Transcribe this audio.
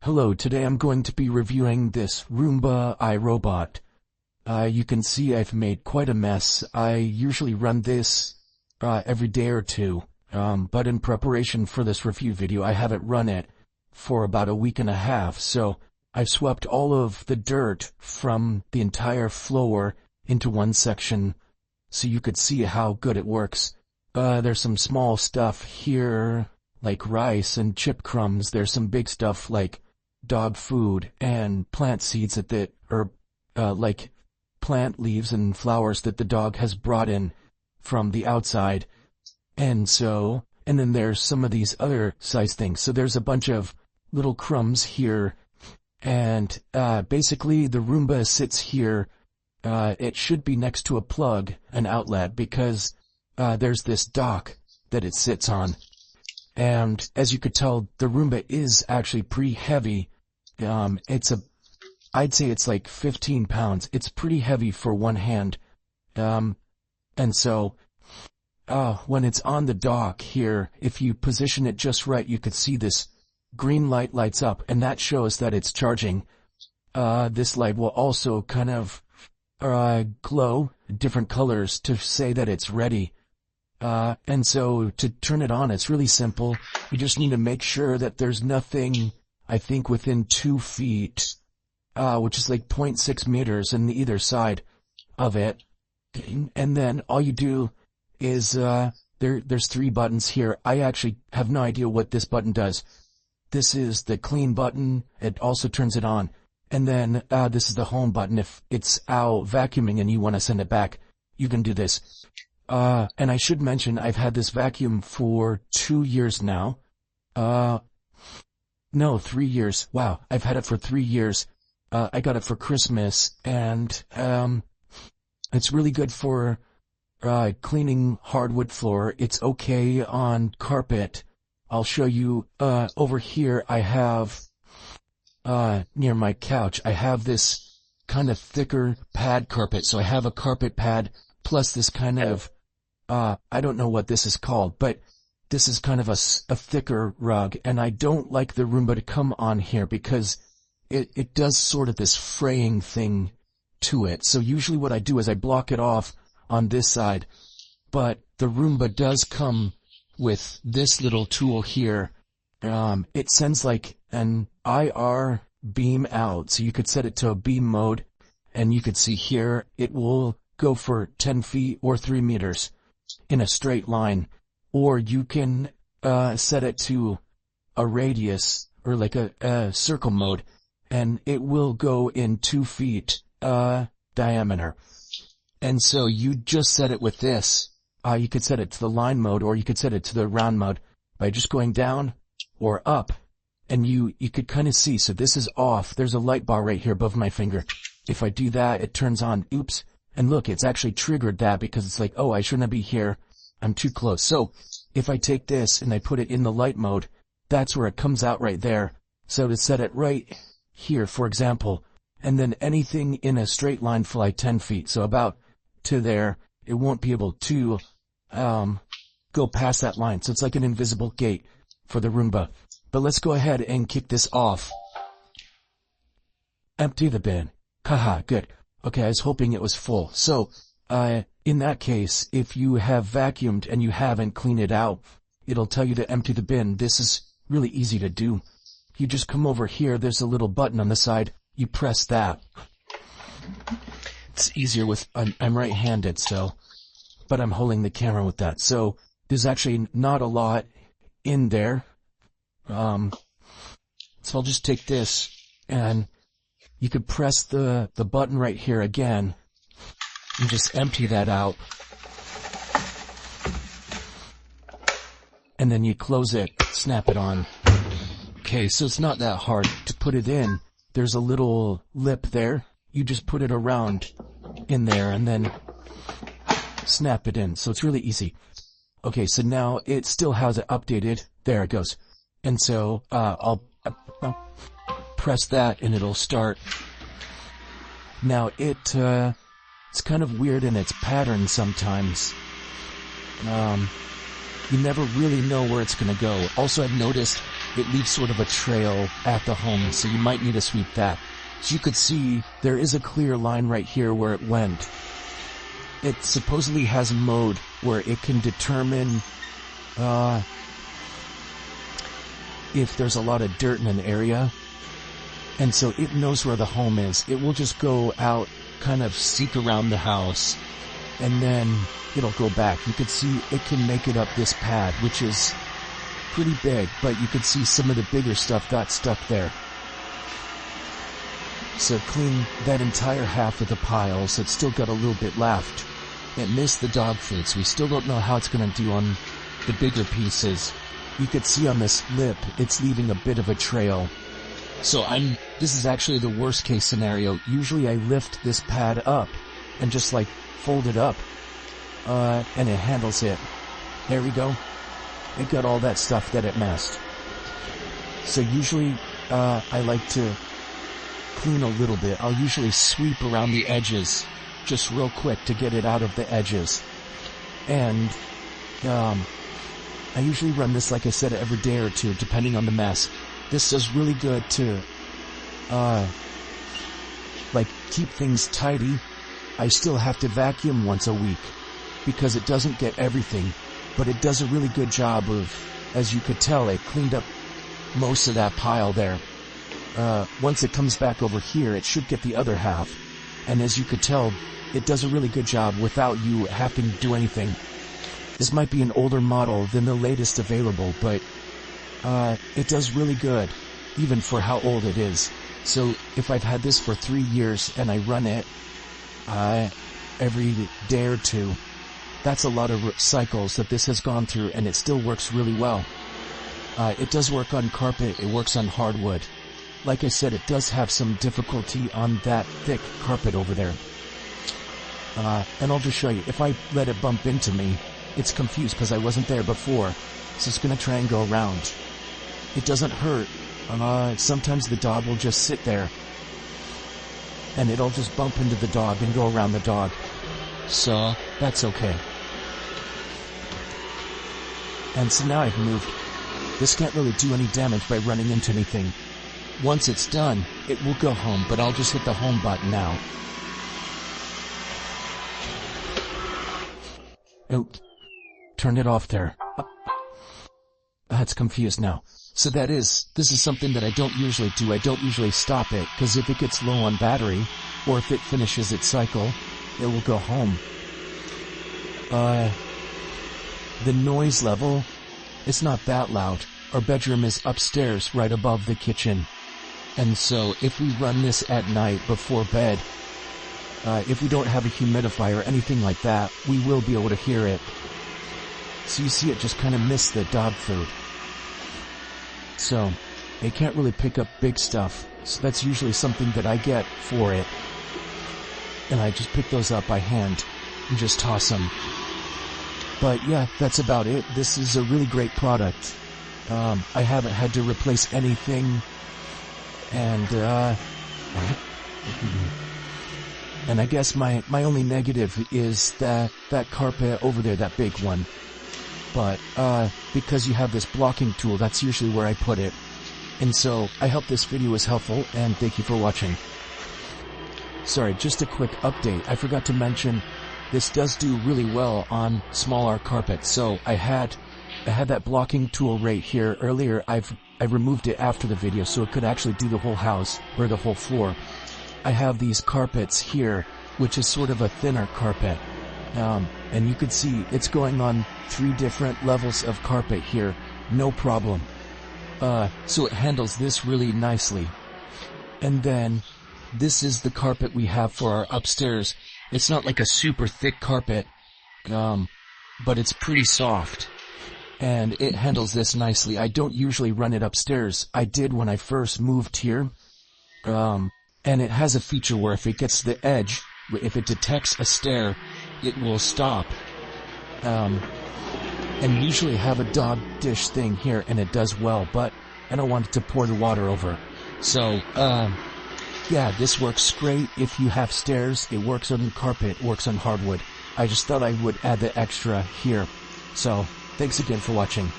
Hello, today I'm going to be reviewing this Roomba iRobot. You can see I've made quite a mess. I usually run this every day or two, but in preparation for this review video I haven't run it for about a week and a half, so I've swept all of the dirt from the entire floor into one section so you could see how good it works. There's some small stuff here, like rice and chip crumbs. There's some big stuff like dog food and plant seeds like plant leaves and flowers that the dog has brought in from the outside. And then there's some of these other size things. So there's a bunch of little crumbs here. And basically the Roomba sits here. It should be next to a plug, an outlet, because there's this dock that it sits on. And as you could tell, the Roomba is actually pretty heavy. I'd say it's like 15 pounds. It's pretty heavy for one hand. When it's on the dock here, if you position it just right, you could see this green light lights up, and that shows that it's charging. This light will also kind of glow different colors to say that it's ready. And so to turn it on, it's really simple. You just need to make sure that there's nothing, I think, within 2 feet, which is like 0.6 meters on either side of it. And then all you do is, there's 3 buttons here. I actually have no idea what this button does. This is the clean button. It also turns it on. And then, this is the home button. If it's out vacuuming and you want to send it back, you can do this. And I should mention, I've had this vacuum for 2 years now. No, 3 years. Wow, I've had it for 3 years. I got it for Christmas, and it's really good for cleaning hardwood floor. It's okay on carpet. I'll show you over here. I have near my couch, I have this kind of thicker pad carpet. So I have a carpet pad plus this kind of I don't know what this is called, but this is kind of a thicker rug, and I don't like the Roomba to come on here because it does sort of this fraying thing to it. So usually what I do is I block it off on this side, but the Roomba does come with this little tool here. It sends like an IR beam out, so you could set it to a beam mode, and you could see here it will go for 10 feet or 3 meters in a straight line. Or you can set it to a radius, or like a circle mode, and it will go in 2 feet diameter. And so you just set it with this. You could set it to the line mode, or you could set it to the round mode by just going down or up. And you could kind of see, so this is off. There's a light bar right here above my finger. If I do that, it turns on. Oops. And look, it's actually triggered that because it's like, oh, I shouldn't be here. I'm too close. So if I take this and I put it in the light mode, that's where it comes out right there. So to set it right here, for example, and then anything in a straight line fly 10 feet, so about to there, it won't be able to go past that line. So it's like an invisible gate for the Roomba. But let's go ahead and kick this off. Empty the bin. Haha, good. Okay, I was hoping it was full. So, in that case, if you have vacuumed and you haven't cleaned it out, it'll tell you to empty the bin. This is really easy to do. You just come over here, there's a little button on the side, you press that. It's easier with, I'm right-handed, but I'm holding the camera with that. So, there's actually not a lot in there. So I'll just take this, and you could press the button right here again, and just empty that out. And then you close it, snap it on. Okay, so it's not that hard to put it in. There's a little lip there. You just put it around in there and then snap it in. So it's really easy. Okay, so now it still has it updated. There it goes. And so, I'll press that and it'll start. Now it's kind of weird in its pattern sometimes. You never really know where it's gonna go. Also, I've noticed it leaves sort of a trail at the home, so you might need to sweep that. As you could see, there is a clear line right here where it went. It supposedly has a mode where it can determine if there's a lot of dirt in an area, and so it knows where the home is. It will just go out, kind of seek around the house, and then it'll go back. You could see it can make it up this pad, which is pretty big, but you could see some of the bigger stuff got stuck there. So clean that entire half of the pile, so it's still got a little bit left. It missed the dog food, so we still don't know how it's going to do on the bigger pieces. You could see on this lip, it's leaving a bit of a trail. So this is actually the worst case scenario. Usually I lift this pad up and just like fold it up, and it handles it. There we go. It got all that stuff that it messed. So usually, I like to clean a little bit. I'll usually sweep around the edges just real quick to get it out of the edges. And I usually run this, like I said, every day or two, depending on the mess. This does really good to like keep things tidy. I still have to vacuum once a week because it doesn't get everything, but it does a really good job of, as you could tell, it cleaned up most of that pile there. Once it comes back over here, it should get the other half. And as you could tell, it does a really good job without you having to do anything. This might be an older model than the latest available, but it does really good, even for how old it is. So if I've had this for 3 years and I run it every day or two, that's a lot of cycles that this has gone through, and it still works really well. It does work on carpet, it works on hardwood. Like I said, it does have some difficulty on that thick carpet over there. And I'll just show you. If I let it bump into me, it's confused because I wasn't there before. So it's going to try and go around. It doesn't hurt. Sometimes the dog will just sit there, and it'll just bump into the dog and go around the dog. So that's okay. And so now I've moved. This can't really do any damage by running into anything. Once it's done, it will go home, but I'll just hit the home button now. Oh, turn it off there. That's confused now. So this is something that I don't usually do. I don't usually stop it, because if it gets low on battery, or if it finishes its cycle, it will go home. The noise level, it's not that loud. Our bedroom is upstairs, right above the kitchen. And so, if we run this at night before bed, if we don't have a humidifier or anything like that, we will be able to hear it. So you see it just kind of miss the dog food. So, it can't really pick up big stuff. So that's usually something that I get for it. And I just pick those up by hand and just toss them. But yeah, that's about it. This is a really great product. I haven't had to replace anything. And I guess my only negative is that carpet over there, that big one. But, because you have this blocking tool, that's usually where I put it. And so, I hope this video was helpful, and thank you for watching. Sorry, just a quick update. I forgot to mention, this does do really well on smaller carpet. So, I had that blocking tool right here earlier. I removed it after the video, so it could actually do the whole house, or the whole floor. I have these carpets here, which is sort of a thinner carpet. And you could see it's going on 3 different levels of carpet here, no problem. So it handles this really nicely. And then, this is the carpet we have for our upstairs. It's not like a super thick carpet, but it's pretty soft. And it handles this nicely. I don't usually run it upstairs. I did when I first moved here. And it has a feature where if it gets to the edge, if it detects a stair, it will stop. And usually have a dog dish thing here, and it does well, but I don't want it to pour the water over. So, yeah, this works great if you have stairs. It works on carpet, it works on hardwood. I just thought I would add the extra here. So, thanks again for watching.